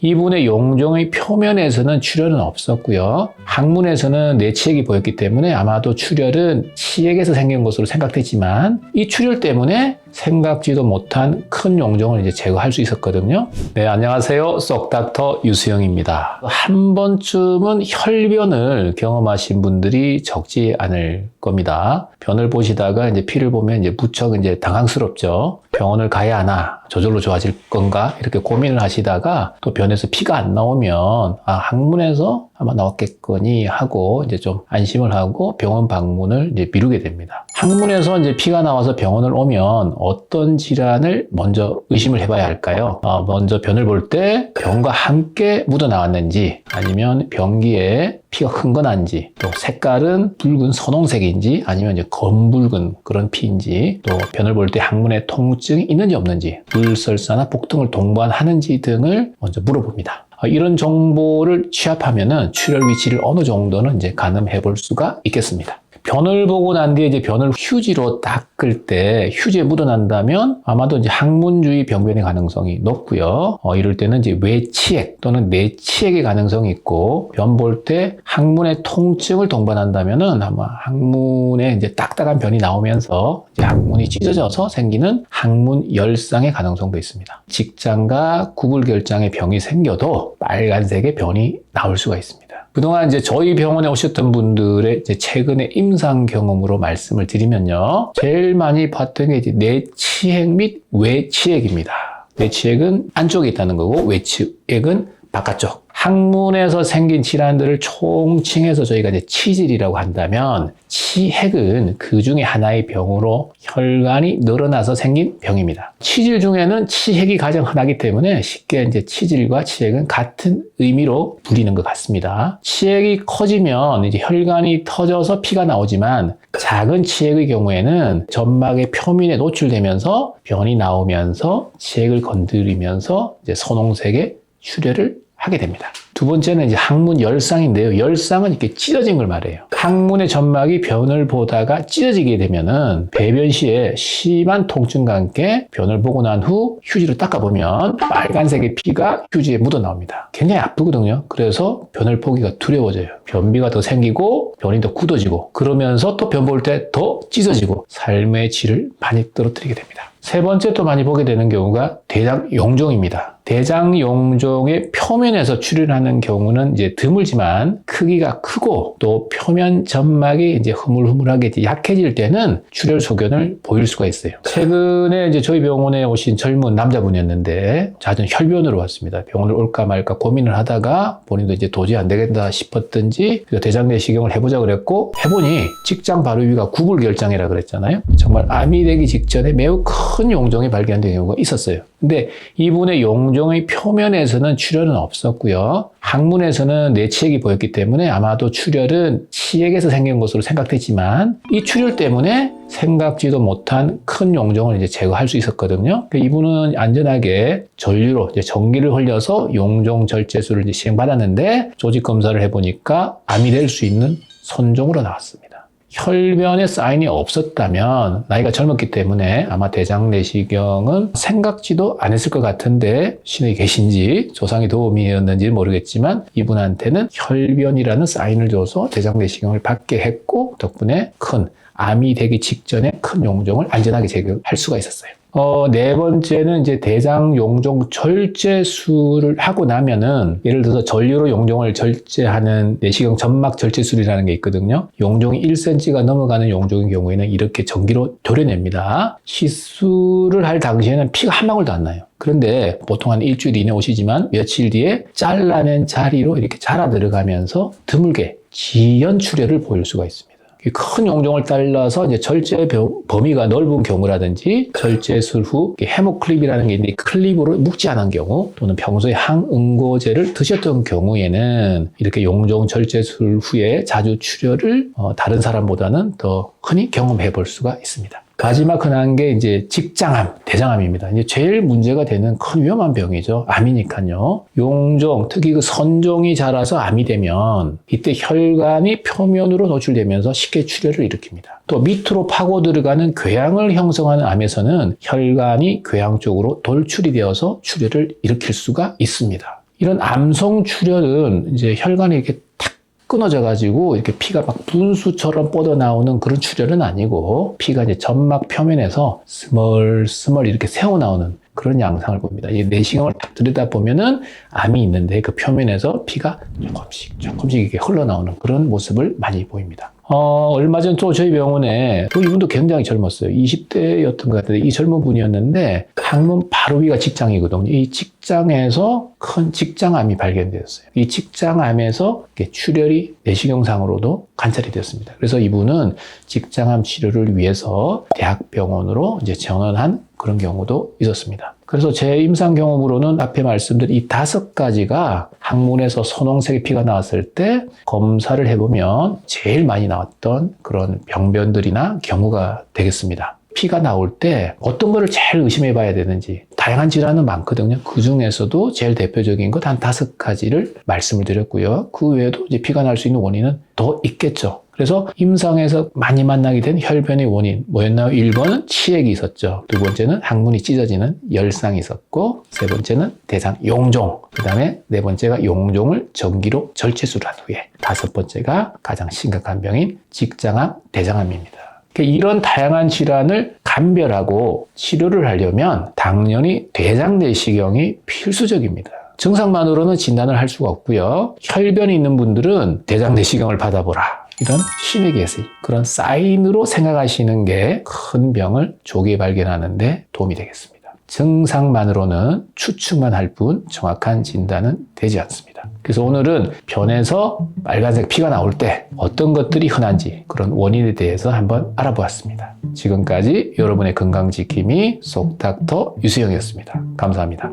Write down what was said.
이분의 용종의 표면에서는 출혈은 없었고요. 항문에서는 내치액이 보였기 때문에 아마도 출혈은 치액에서 생긴 것으로 생각되지만 이 출혈 때문에 생각지도 못한 큰 용종을 이제 제거할 수 있었거든요. 네, 안녕하세요. 쏙닥터 유수영입니다. 한 번쯤은 혈변을 경험하신 분들이 적지 않을 겁니다. 변을 보시다가 이제 피를 보면 이제 무척 이제 당황스럽죠. 병원을 가야 하나, 저절로 좋아질 건가 이렇게 고민을 하시다가 또 변에서 피가 안 나오면 항문에서 아마 나왔겠거니 하고 이제 좀 안심을 하고 병원 방문을 이제 미루게 됩니다. 항문에서 이제 피가 나와서 병원을 오면 어떤 질환을 먼저 의심을 해봐야 할까요? 먼저 변을 볼 때 병과 함께 묻어 나왔는지 아니면 변기에 피가 흥건한지, 또 색깔은 붉은 선홍색인지 아니면 이제 검붉은 그런 피인지, 또 변을 볼 때 항문에 통증이 있는지 없는지, 물설사나 복통을 동반하는지 등을 먼저 물어봅니다. 이런 정보를 취합하면은 출혈 위치를 어느 정도는 이제 가늠해 볼 수가 있겠습니다. 변을 보고 난 뒤에 이제 변을 휴지로 닦을 때 휴지에 묻어난다면 아마도 이제 항문 주위 병변의 가능성이 높고요. 이럴 때는 이제 외치액 또는 내치액의 가능성이 있고, 변 볼 때 항문의 통증을 동반한다면은 아마 항문에 이제 딱딱한 변이 나오면서 이제 항문이 찢어져서 생기는 항문 열상의 가능성도 있습니다. 직장과 구불결장의 병이 생겨도 빨간색의 변이 나올 수가 있습니다. 그동안 이제 저희 병원에 오셨던 분들의 이제 최근의 임상 경험으로 말씀을 드리면요. 제일 많이 봤던 게 이제 내치액 및 외치액입니다. 내치액은 안쪽에 있다는 거고, 외치액은 바깥쪽. 항문에서 생긴 질환들을 총칭해서 저희가 이제 치질이라고 한다면, 치핵은 그 중에 하나의 병으로 혈관이 늘어나서 생긴 병입니다. 치질 중에는 치핵이 가장 흔하기 때문에 쉽게 이제 치질과 치핵은 같은 의미로 불리는 것 같습니다. 치핵이 커지면 이제 혈관이 터져서 피가 나오지만, 작은 치핵의 경우에는 점막의 표면에 노출되면서 변이 나오면서 치핵을 건드리면서 이제 선홍색의 출혈을 하게 됩니다. 두 번째는 이제 항문 열상인데요. 열상은 이렇게 찢어진 걸 말해요. 항문의 점막이 변을 보다가 찢어지게 되면은 배변 시에 심한 통증과 함께 변을 보고 난 후 휴지로 닦아보면 빨간색의 피가 휴지에 묻어 나옵니다. 굉장히 아프거든요. 그래서 변을 보기가 두려워져요. 변비가 더 생기고 변이 더 굳어지고, 그러면서 또 변 볼 때 더 찢어지고 삶의 질을 많이 떨어뜨리게 됩니다. 세 번째 또 많이 보게 되는 경우가 대장 용종입니다. 대장 용종의 표면에서 출혈하는 경우는 이제 드물지만 크기가 크고 또 표면 점막이 이제 흐물흐물하게 약해질 때는 출혈 소견을 보일 수가 있어요. 최근에 이제 저희 병원에 오신 젊은 남자분이었는데 잦은 혈변으로 왔습니다. 병원을 올까 말까 고민을 하다가 본인도 이제 도저히 안 되겠다 싶었던지 대장 내시경을 해보자 그랬고, 해보니 직장 바로 위가 구불결장이라 그랬잖아요. 정말 암이 되기 직전에 매우 큰 용종이 발견된 경우가 있었어요. 근데 이분의 용종의 표면에서는 출혈은 없었고요. 항문에서는 내치액이 보였기 때문에 아마도 출혈은 치액에서 생긴 것으로 생각되지만, 이 출혈 때문에 생각지도 못한 큰 용종을 이제 제거할 수 있었거든요. 이분은 안전하게 전류로 이제 전기를 흘려서 용종 절제술을 이제 시행받았는데, 조직 검사를 해보니까 암이 될 수 있는 선종으로 나왔습니다. 혈변에 사인이 없었다면 나이가 젊었기 때문에 아마 대장 내시경은 생각지도 않았을 것 같은데, 신의 계신지 조상의 도움이었는지 모르겠지만 이분한테는 혈변이라는 사인을 줘서 대장 내시경을 받게 했고, 덕분에 큰 암이 되기 직전에 큰 용종을 안전하게 제거할 수가 있었어요. 네 번째는 이제 대장 용종 절제술을 하고 나면은, 예를 들어서 전류로 용종을 절제하는 내시경 점막 절제술이라는 게 있거든요. 용종이 1cm가 넘어가는 용종의 경우에는 이렇게 전기로 도려냅니다. 시술을 할 당시에는 피가 한 방울도 안 나요. 그런데 보통 한 일주일 이내 오시지만 며칠 뒤에 잘라낸 자리로 이렇게 자라 들어가면서 드물게 지연 출혈을 보일 수가 있습니다. 큰 용종을 잘라서 이제 절제 범위가 넓은 경우라든지, 절제술 후 헤모클립이라는 게 있는데 클립으로 묶지 않은 경우, 또는 평소에 항응고제를 드셨던 경우에는 이렇게 용종 절제술 후에 자주 출혈을 다른 사람보다는 더 흔히 경험해 볼 수가 있습니다. 마지막 흔한 게 이제 직장암, 대장암입니다. 이제 제일 문제가 되는 큰 위험한 병이죠. 암이니까요. 용종, 특히 그 선종이 자라서 암이 되면 이때 혈관이 표면으로 노출되면서 쉽게 출혈을 일으킵니다. 또 밑으로 파고 들어가는 궤양을 형성하는 암에서는 혈관이 궤양 쪽으로 돌출이 되어서 출혈을 일으킬 수가 있습니다. 이런 암성 출혈은 이제 혈관이 이렇게 탁 끊어져 가지고 이렇게 피가 막 분수처럼 뻗어 나오는 그런 출혈은 아니고 피가 이제 점막 표면에서 스멀스멀 이렇게 새어 나오는 그런 양상을 봅니다. 이 내시경을 딱 들여다보면은 암이 있는데 그 표면에서 피가 조금씩 이렇게 흘러나오는 그런 모습을 많이 보입니다. 얼마 전 또 저희 병원에 이분도 굉장히 젊었어요. 20대였던 것 같은데 이 젊은 분이었는데 항문 바로 위가 직장이거든요. 이 직장에서 큰 직장암이 발견되었어요. 이 직장암에서 출혈이 내시경상으로도 관찰이 되었습니다. 그래서 이분은 직장암 치료를 위해서 대학병원으로 이제 전원한 그런 경우도 있었습니다. 그래서 제 임상 경험으로는 앞에 말씀드린 이 5가지가 항문에서 선홍색의 피가 나왔을 때 검사를 해보면 제일 많이 나왔던 그런 병변들이나 경우가 되겠습니다. 피가 나올 때 어떤 거를 제일 의심해 봐야 되는지 다양한 질환은 많거든요. 그 중에서도 제일 대표적인 것 한 5가지를 말씀을 드렸고요. 그 외에도 이제 피가 날 수 있는 원인은 더 있겠죠. 그래서 임상에서 많이 만나게 된 혈변의 원인 뭐였나요? 1번은 치액이 있었죠. 2번째는 항문이 찢어지는 열상이 있었고 3번째는 대장 용종, 그 다음에 4번째가 용종을 전기로 절제술을 한 후에 5번째가 가장 심각한 병인 직장암, 대장암입니다. 이런 다양한 질환을 감별하고 치료를 하려면 당연히 대장 내시경이 필수적입니다. 증상만으로는 진단을 할 수가 없고요. 혈변이 있는 분들은 대장 내시경을 받아보라. 이런 신의 계시, 그런 사인으로 생각하시는 게 큰 병을 조기에 발견하는 데 도움이 되겠습니다. 증상만으로는 추측만 할 뿐 정확한 진단은 되지 않습니다. 그래서 오늘은 변에서 빨간색 피가 나올 때 어떤 것들이 흔한지 그런 원인에 대해서 한번 알아보았습니다. 지금까지 여러분의 건강지킴이 속닥터 유수영이었습니다. 감사합니다.